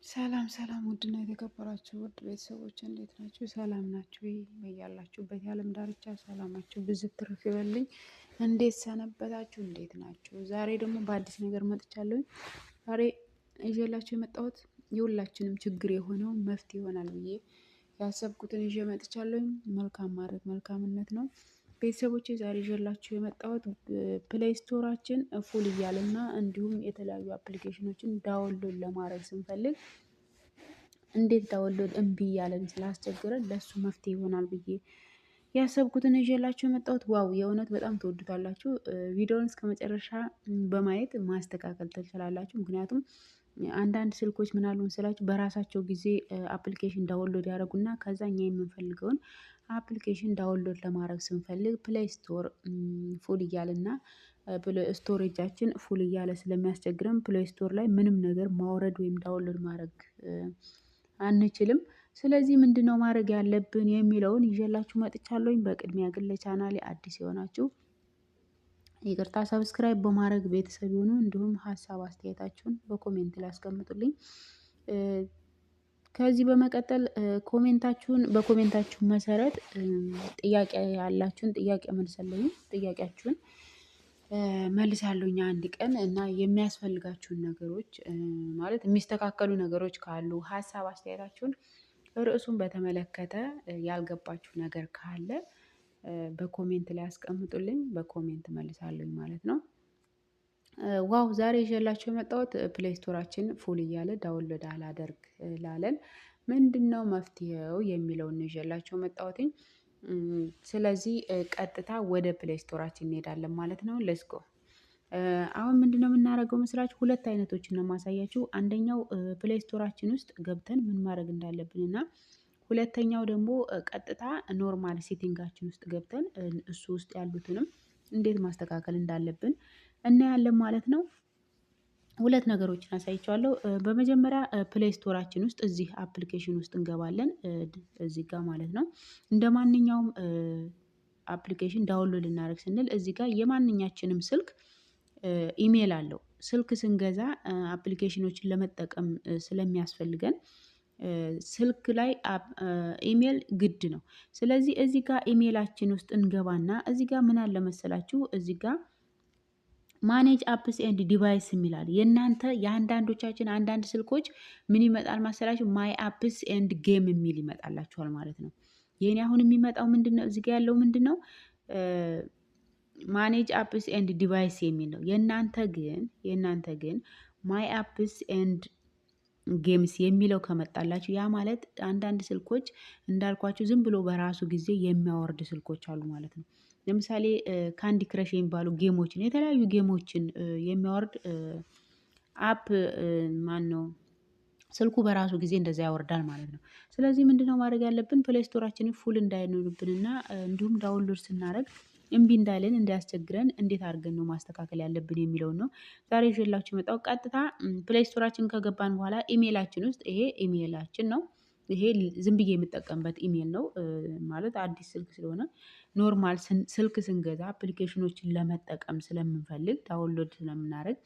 ሰላም ሰላም ውድና የተከበራችሁ ውድ ቤተሰቦች እንዴት ናችሁ? ሰላም ናችሁ ወይ? በያላችሁበት የዓለም ዳርቻ ሰላማችሁ ብዝት ትርፍ ይበልኝ። እንዴት ሰነበታችሁ? እንዴት ናችሁ? ዛሬ ደግሞ በአዲስ ነገር መጥቻለሁኝ። ዛሬ ይዤላችሁ የመጣሁት የሁላችንም ችግር የሆነው መፍትሄ ይሆናል ብዬ ያሰብኩትን ይዤ መጥቻለሁኝ። መልካም ማድረግ መልካምነት ነው። ቤተሰቦቼ ዛሬ ይዤላችሁ የመጣሁት ፕሌይ ስቶራችን ፉል እያለና እንዲሁም የተለያዩ አፕሊኬሽኖችን ዳውንሎድ ለማድረግ ስንፈልግ እንዴት ዳውንሎድ እምቢ እያለን ስላስቸገረን ለሱ መፍትሄ ይሆናል ብዬ ያሰብኩትን ይዤላችሁ የመጣሁት። ዋው የእውነት በጣም ትወዱታላችሁ። ቪዲዮውን እስከመጨረሻ በማየት ማስተካከል ትችላላችሁ። ምክንያቱም አንዳንድ ስልኮች ምን አሉ መሰላችሁ በራሳቸው ጊዜ አፕሊኬሽን ዳውንሎድ ያደርጉና ከዛ እኛ የምንፈልገውን አፕሊኬሽን ዳውንሎድ ለማድረግ ስንፈልግ ፕሌይ ስቶር ፉል እያለና ስቶሬጃችን ፉል እያለ ስለሚያስቸግረን ፕሌይ ስቶር ላይ ምንም ነገር ማውረድ ወይም ዳውንሎድ ማድረግ አንችልም። ስለዚህ ምንድነው ማድረግ ያለብን የሚለውን ይዤላችሁ መጥቻለሁኝ። በቅድሚያ ግን ለቻናሌ አዲስ የሆናችሁ ይቅርታ ሰብስክራይብ በማድረግ ቤተሰብ ይሁኑ። እንዲሁም ሀሳብ አስተያየታችሁን በኮሜንት ላይ አስቀምጡልኝ። ከዚህ በመቀጠል በኮሜንታችሁ መሰረት ጥያቄ ያላችሁን ጥያቄ መልሳለሁኝ። ጥያቄያችሁን መልሳለሁኝ አንድ ቀን እና የሚያስፈልጋችሁን ነገሮች ማለት የሚስተካከሉ ነገሮች ካሉ ሀሳብ አስተያየታችሁን ርዕሱን በተመለከተ ያልገባችሁ ነገር ካለ በኮሜንት ላይ አስቀምጡልኝ። በኮሜንት መልሳለሁኝ ማለት ነው። ዋው ዛሬ ይዤላችሁ የመጣሁት ፕሌይ ስቶራችን ፉል እያለ ዳውንሎድ አላደርግ ላለን ምንድነው መፍትሄው የሚለውን ይዤላችሁ የመጣሁትኝ። ስለዚህ ቀጥታ ወደ ፕሌይ ስቶራችን እንሄዳለን ማለት ነው። ሌትስ ጎ። አሁን ምንድነው የምናደርገው መስላችሁ? ሁለት አይነቶችን ነው የማሳያችሁ። አንደኛው ፕሌይ ስቶራችን ውስጥ ገብተን ምን ማድረግ እንዳለብን እና ሁለተኛው ደግሞ ቀጥታ ኖርማል ሴቲንጋችን ውስጥ ገብተን እሱ ውስጥ ያሉትንም እንዴት ማስተካከል እንዳለብን እናያለን ማለት ነው። ሁለት ነገሮችን አሳይቼዋለሁ። በመጀመሪያ ፕሌይ ስቶራችን ውስጥ እዚህ አፕሊኬሽን ውስጥ እንገባለን። እዚህ ጋር ማለት ነው። እንደ ማንኛውም አፕሊኬሽን ዳውንሎድ ልናደርግ ስንል እዚህ ጋር የማንኛችንም ስልክ ኢሜል አለው። ስልክ ስንገዛ አፕሊኬሽኖችን ለመጠቀም ስለሚያስፈልገን ስልክ ላይ ኢሜል ግድ ነው። ስለዚህ እዚህ ጋር ኢሜላችን ውስጥ እንገባና እዚህ ጋር ምን አለ መሰላችሁ? እዚህ ጋር ማኔጅ አፕስ ኤንድ ዲቫይስ የሚል አለ። የእናንተ የአንዳንዶቻችን አንዳንድ ስልኮች ምን ይመጣል መሰላችሁ? ማይ አፕስ ኤንድ ጌም የሚል ይመጣላችኋል ማለት ነው። የኔ አሁን የሚመጣው ምንድነው? እዚህ ጋር ያለው ምንድነው? ማኔጅ አፕስ ኤንድ ዲቫይስ የሚል ነው። የእናንተ ግን ማይ አፕስ ኤንድ ጌምስ የሚለው ከመጣላችሁ ያ ማለት አንዳንድ ስልኮች እንዳልኳችሁ ዝም ብሎ በራሱ ጊዜ የሚያወርድ ስልኮች አሉ ማለት ነው። ለምሳሌ ካንዲ ክረሽ የሚባሉ ጌሞችን የተለያዩ ጌሞችን የሚያወርድ አፕ ማነው ስልኩ በራሱ ጊዜ እንደዛ ያወርዳል ማለት ነው። ስለዚህ ምንድነው ማድረግ ያለብን? ፕሌይ ስቶራችንን ፉል እንዳይኖርብንና እንዲሁም ዳውንሎድ ስናደርግ እምቢ እንዳይለን እንዳያስቸግረን እንዴት አድርገን ነው ማስተካከል ያለብን የሚለውን ነው ዛሬ ይዤላችሁ የመጣሁት። ቀጥታ ፕሌይ ስቶራችን ከገባን በኋላ ኢሜላችን ውስጥ ይሄ ኢሜላችን ነው። ይሄ ዝም ብዬ የምጠቀምበት ኢሜል ነው። ማለት አዲስ ስልክ ስለሆነ ኖርማል ስልክ ስንገዛ አፕሊኬሽኖችን ለመጠቀም ስለምንፈልግ ዳውንሎድ ስለምናደርግ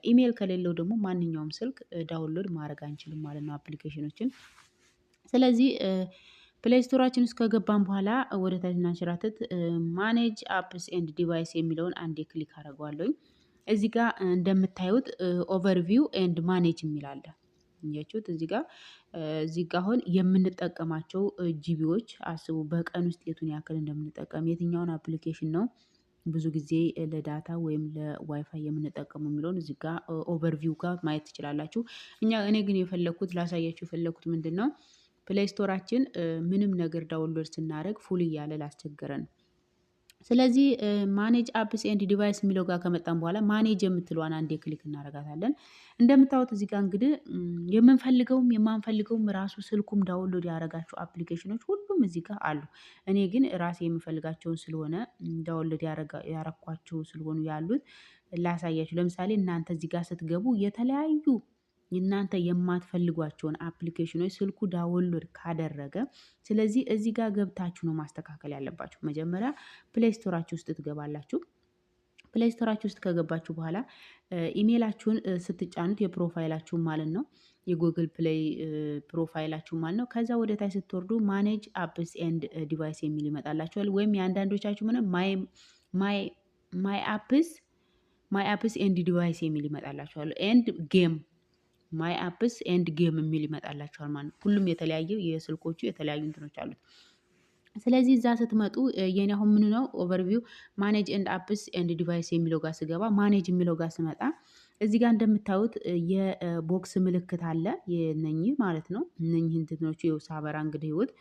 ኢሜል ከሌለው ደግሞ ማንኛውም ስልክ ዳውንሎድ ማድረግ አንችልም ማለት ነው አፕሊኬሽኖችን። ስለዚህ ፕሌይ ስቶራችን ውስጥ ከገባን በኋላ ወደ ታች ስናንሸራትት ማኔጅ አፕስ ኤንድ ዲቫይስ የሚለውን አንዴ ክሊክ አደርገዋለሁኝ። እዚህ ጋር እንደምታዩት ኦቨርቪው ኤንድ ማኔጅ የሚል አለ። እያችሁት እዚህ ጋር አሁን የምንጠቀማቸው ጂቢዎች አስቡ። በቀን ውስጥ የቱን ያክል እንደምንጠቀም የትኛውን አፕሊኬሽን ነው ብዙ ጊዜ ለዳታ ወይም ለዋይፋይ የምንጠቀመው የሚለውን እዚህ ጋር ኦቨርቪው ጋር ማየት ትችላላችሁ። እኔ ግን ላሳያችሁ የፈለኩት ምንድነው? ፕሌይ ስቶራችን ምንም ነገር ዳውንሎድ ስናደርግ ፉል እያለ ላስቸገረን። ስለዚህ ማኔጅ አፕስ ኤንድ ዲቫይስ የሚለው ጋር ከመጣን በኋላ ማኔጅ የምትለዋን አንዴ ክሊክ እናደርጋታለን። እንደምታዩት እዚህ ጋር እንግዲህ የምንፈልገውም የማንፈልገውም ራሱ ስልኩም ዳውንሎድ ያደረጋቸው አፕሊኬሽኖች ሁሉም እዚህ ጋር አሉ። እኔ ግን ራሴ የምፈልጋቸውን ስለሆነ ዳውንሎድ ያረኳቸው ስለሆኑ ያሉት ላሳያችሁ። ለምሳሌ እናንተ እዚህ ጋር ስትገቡ የተለያዩ እናንተ የማትፈልጓቸውን አፕሊኬሽኖች ስልኩ ዳውንሎድ ካደረገ ስለዚህ እዚህ ጋር ገብታችሁ ነው ማስተካከል ያለባችሁ። መጀመሪያ ፕሌይ ስቶራችሁ ውስጥ ትገባላችሁ። ፕሌይ ስቶራችሁ ውስጥ ከገባችሁ በኋላ ኢሜላችሁን ስትጫኑት የፕሮፋይላችሁን ማለት ነው የጉግል ፕሌይ ፕሮፋይላችሁ ማለት ነው። ከዛ ወደ ታች ስትወርዱ ማኔጅ አፕስ ኤንድ ዲቫይስ የሚል ይመጣላችኋል። ወይም የአንዳንዶቻችሁ ምን ማይ አፕስ ኤንድ ዲቫይስ የሚል ይመጣላችኋል። ኤንድ ጌም ማይ አፕስ ኤንድ ጌም የሚል ይመጣላችኋል ማለት ነው። ሁሉም የተለያየ የስልኮቹ የተለያዩ እንትኖች አሉት። ስለዚህ እዛ ስትመጡ የኔ አሁን ምን ነው ኦቨርቪው ማኔጅ ኤንድ አፕስ ኤንድ ዲቫይስ የሚለው ጋር ስገባ ማኔጅ የሚለው ጋር ስመጣ እዚህ ጋር እንደምታዩት የቦክስ ምልክት አለ። የነኚህ ማለት ነው። እነኚህ እንትኖቹ የው ሳበራ እንግዲህ ህይወት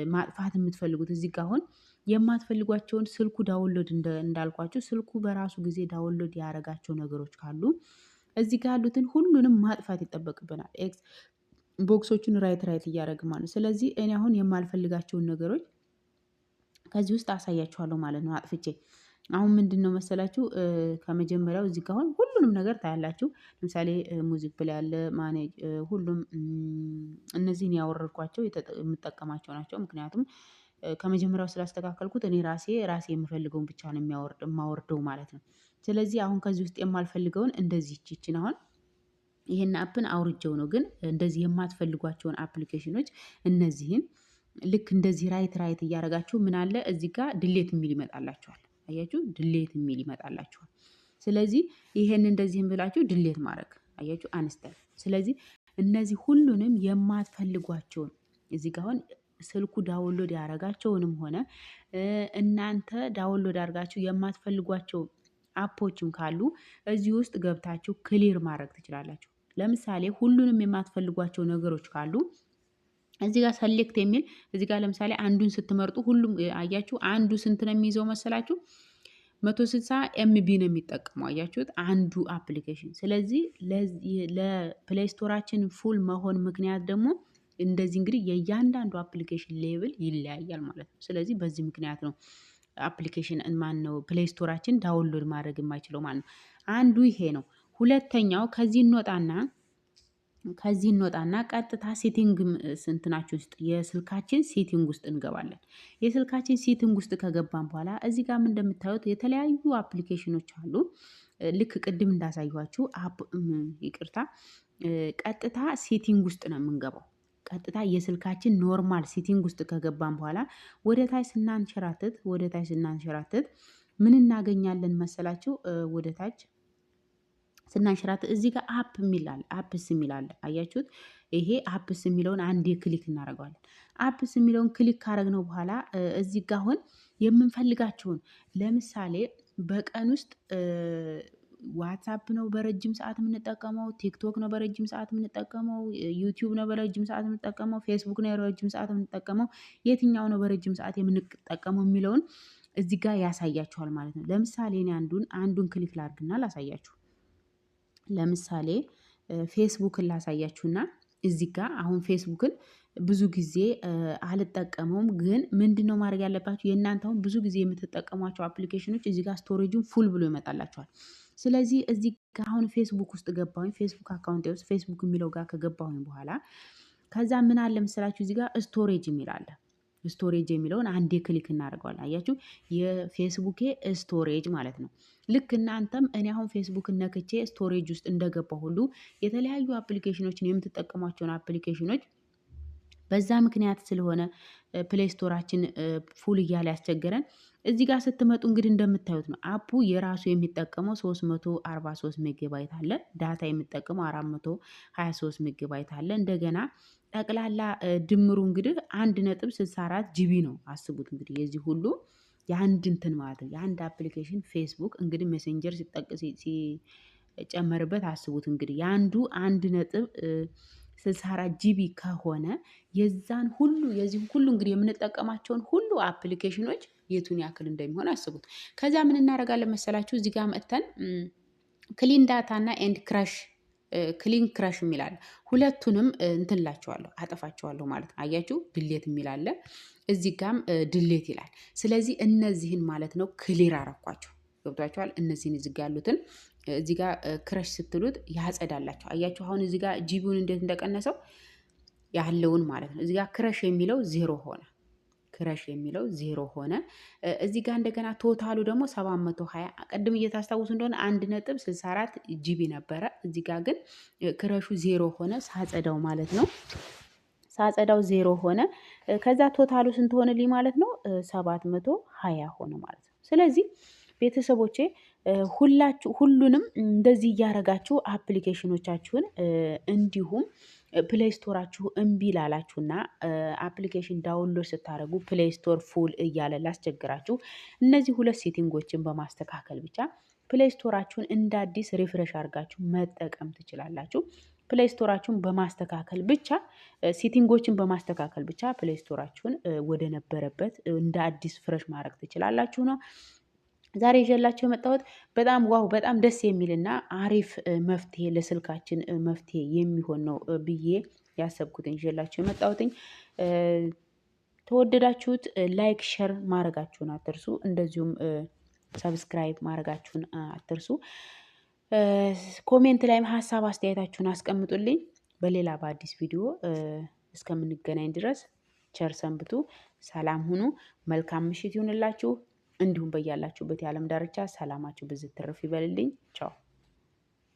ማጥፋት የምትፈልጉት እዚህ ጋር አሁን የማትፈልጓቸውን ስልኩ ዳውንሎድ እንዳልኳቸው ስልኩ በራሱ ጊዜ ዳውንሎድ ያደረጋቸው ነገሮች ካሉ እዚህ ጋር ያሉትን ሁሉንም ማጥፋት ይጠበቅብናል። ኤክስ ቦክሶቹን ራይት እያደረግ ማለት ነው። ስለዚህ እኔ አሁን የማልፈልጋቸውን ነገሮች ከዚህ ውስጥ አሳያችኋለሁ ማለት ነው አጥፍቼ። አሁን ምንድን ነው መሰላችሁ ከመጀመሪያው እዚህ ጋር አሁን ሁሉንም ነገር ታያላችሁ። ለምሳሌ ሙዚክ ፕሌይ ያለ ማኔጅ ሁሉም እነዚህን ያወረድኳቸው የምጠቀማቸው ናቸው። ምክንያቱም ከመጀመሪያው ስላስተካከልኩት እኔ ራሴ የምፈልገውን ብቻ ነው የማወርደው ማለት ነው። ስለዚህ አሁን ከዚህ ውስጥ የማልፈልገውን እንደዚህ ይችን አሁን ይሄን አፕን አውርጀው ነው። ግን እንደዚህ የማትፈልጓቸውን አፕሊኬሽኖች እነዚህን ልክ እንደዚህ ራይት እያደረጋችሁ ምን አለ እዚህ ጋር ድሌት የሚል ይመጣላችኋል። አያችሁ ድሌት የሚል ይመጣላችኋል። ስለዚህ ይሄን እንደዚህም ብላችሁ ድሌት ማድረግ አያችሁ አንስታል። ስለዚህ እነዚህ ሁሉንም የማትፈልጓቸውን እዚህ ጋር አሁን ስልኩ ዳውንሎድ ያደረጋቸውንም ሆነ እናንተ ዳውንሎድ አድርጋችሁ የማትፈልጓቸው አፖችም ካሉ እዚህ ውስጥ ገብታችሁ ክሊር ማድረግ ትችላላችሁ። ለምሳሌ ሁሉንም የማትፈልጓቸው ነገሮች ካሉ እዚህ ጋር ሰሌክት የሚል እዚህ ጋር ለምሳሌ አንዱን ስትመርጡ ሁሉም አያችሁ አንዱ ስንት ነው የሚይዘው መሰላችሁ 160 ኤምቢ ነው የሚጠቀመው አያችሁት አንዱ አፕሊኬሽን። ስለዚህ ለፕሌይ ስቶራችን ፉል መሆን ምክንያት ደግሞ እንደዚህ እንግዲህ የእያንዳንዱ አፕሊኬሽን ሌብል ይለያያል ማለት ነው። ስለዚህ በዚህ ምክንያት ነው አፕሊኬሽን ማን ነው ፕሌይ ስቶራችን ዳውንሎድ ማድረግ የማይችለው ማለት ነው። አንዱ ይሄ ነው። ሁለተኛው ከዚህ እንወጣና ቀጥታ ሴቲንግ ስንትናችሁ ውስጥ የስልካችን ሴቲንግ ውስጥ እንገባለን። የስልካችን ሴቲንግ ውስጥ ከገባን በኋላ እዚህ ጋር እንደምታዩት የተለያዩ አፕሊኬሽኖች አሉ። ልክ ቅድም እንዳሳዩችሁ ይቅርታ ቀጥታ ሴቲንግ ውስጥ ነው የምንገባው። ቀጥታ የስልካችን ኖርማል ሴቲንግ ውስጥ ከገባን በኋላ ወደ ታች ስናንሸራትት ምን እናገኛለን መሰላችሁ? ወደ ታች ስናንሸራትት እዚህ ጋር አፕስ የሚላል አያችሁት? ይሄ አፕስ የሚለውን አንዴ ክሊክ እናደርገዋለን። አፕስ የሚለውን ክሊክ ካደረግነው በኋላ እዚህ ጋር አሁን የምንፈልጋቸውን ለምሳሌ በቀን ውስጥ ዋትሳፕ ነው በረጅም ሰዓት የምንጠቀመው፣ ቲክቶክ ነው በረጅም ሰዓት የምንጠቀመው፣ ዩቲዩብ ነው በረጅም ሰዓት የምንጠቀመው፣ ፌስቡክ ነው በረጅም ሰዓት የምንጠቀመው፣ የትኛው ነው በረጅም ሰዓት የምንጠቀመው የሚለውን እዚህ ጋር ያሳያችኋል ማለት ነው። ለምሳሌ እኔ አንዱን ክሊክ ላድርግና ላሳያችሁ። ለምሳሌ ፌስቡክን ላሳያችሁና እዚህ ጋር አሁን ፌስቡክን ብዙ ጊዜ አልጠቀመውም። ግን ምንድነው ማድረግ ያለባችሁ የእናንተ አሁን ብዙ ጊዜ የምትጠቀሟቸው አፕሊኬሽኖች እዚህ ጋር ስቶሬጁን ፉል ብሎ ይመጣላችኋል። ስለዚህ እዚህ ጋር አሁን ፌስቡክ ውስጥ ገባሁኝ። ፌስቡክ አካውንት ውስጥ ፌስቡክ የሚለው ጋር ከገባሁኝ በኋላ ከዛ ምን አለ መሰላችሁ እዚህ ጋር ስቶሬጅ የሚል አለ። ስቶሬጅ የሚለውን አንዴ ክሊክ እናደርገዋለን። አያችሁ የፌስቡኬ ስቶሬጅ ማለት ነው። ልክ እናንተም እኔ አሁን ፌስቡክን ነክቼ ስቶሬጅ ውስጥ እንደገባ ሁሉ የተለያዩ አፕሊኬሽኖችን የምትጠቀሟቸውን አፕሊኬሽኖች በዛ ምክንያት ስለሆነ ፕሌይ ስቶራችን ፉል እያለ ያስቸገረን እዚህ ጋር ስትመጡ እንግዲህ እንደምታዩት ነው። አፑ የራሱ የሚጠቀመው 343 ሜጋባይት አለ። ዳታ የሚጠቀመው 423 ሜጋባይት አለ። እንደገና ጠቅላላ ድምሩ እንግዲህ 1.64 ጂቢ ነው። አስቡት እንግዲህ የዚህ ሁሉ የአንድ እንትን ማለት ነው። የአንድ አፕሊኬሽን ፌስቡክ እንግዲህ ሜሴንጀር ሲጨመርበት አስቡት እንግዲህ የአንዱ 1.64 ጂቢ ከሆነ የዛን ሁሉ የዚህም ሁሉ እንግዲህ የምንጠቀማቸውን ሁሉ አፕሊኬሽኖች የቱን ያክል እንደሚሆን አስቡት። ከዛ ምን እናደርጋለን መሰላችሁ እዚህ ጋር መጥተን ክሊን ዳታ እና ኤንድ ክሊን ክራሽ የሚላለ ሁለቱንም እንትንላቸዋለሁ አጠፋቸዋለሁ ማለት ነው። አያችሁ ድሌት የሚላለ እዚህ ጋም ድሌት ይላል። ስለዚህ እነዚህን ማለት ነው ክሊር አረኳቸው። ገብቷቸዋል። እነዚህን እዚህ ጋር ያሉትን እዚህ ጋር ክረሽ ስትሉት ያጸዳላቸው። አያችሁ አሁን እዚህ ጋር ጂቢውን እንዴት እንደቀነሰው ያለውን ማለት ነው። እዚህ ጋር ክረሽ የሚለው 0 ሆነ። ክረሽ የሚለው 0 ሆነ። እዚህ ጋር እንደገና ቶታሉ ደግሞ 720 ቅድም እየታስታውሱ እንደሆነ 1.64 ጂቢ ነበረ። እዚህ ጋር ግን ክረሹ 0 ሆነ ሳጸዳው ማለት ነው። ሳጸዳው 0 ሆነ። ከዛ ቶታሉ ስንት ሆነልኝ ማለት ነው? 720 ሆነ ማለት ነው። ስለዚህ ቤተሰቦቼ ሁሉንም እንደዚህ እያረጋችሁ አፕሊኬሽኖቻችሁን እንዲሁም ፕሌይ ስቶራችሁ እምቢ ላላችሁና አፕሊኬሽን ዳውንሎድ ስታደርጉ ፕሌይ ስቶር ፉል እያለ ላስቸግራችሁ እነዚህ ሁለት ሴቲንጎችን በማስተካከል ብቻ ፕሌይ ስቶራችሁን እንደ አዲስ ሪፍሬሽ አድርጋችሁ መጠቀም ትችላላችሁ። ፕሌይ ስቶራችሁን በማስተካከል ብቻ ሴቲንጎችን በማስተካከል ብቻ ፕሌይ ስቶራችሁን ወደ ነበረበት እንደ አዲስ ፍሬሽ ማድረግ ትችላላችሁ ነው። ዛሬ ይዤላችሁ የመጣሁት በጣም ደስ የሚልና አሪፍ መፍትሄ ለስልካችን መፍትሄ የሚሆን ነው ብዬ ያሰብኩትን ይዤላችሁ የመጣሁትኝ። ተወደዳችሁት ላይክ ሸር ማድረጋችሁን አትርሱ። እንደዚሁም ሰብስክራይብ ማድረጋችሁን አትርሱ። ኮሜንት ላይም ሀሳብ አስተያየታችሁን አስቀምጡልኝ። በሌላ በአዲስ ቪዲዮ እስከምንገናኝ ድረስ ቸር ሰንብቱ። ሰላም ሁኑ። መልካም ምሽት ይሁንላችሁ። እንዲሁም በያላችሁበት የዓለም ዳርቻ ሰላማችሁ ብዝት ትርፍ ይበልልኝ። ቻው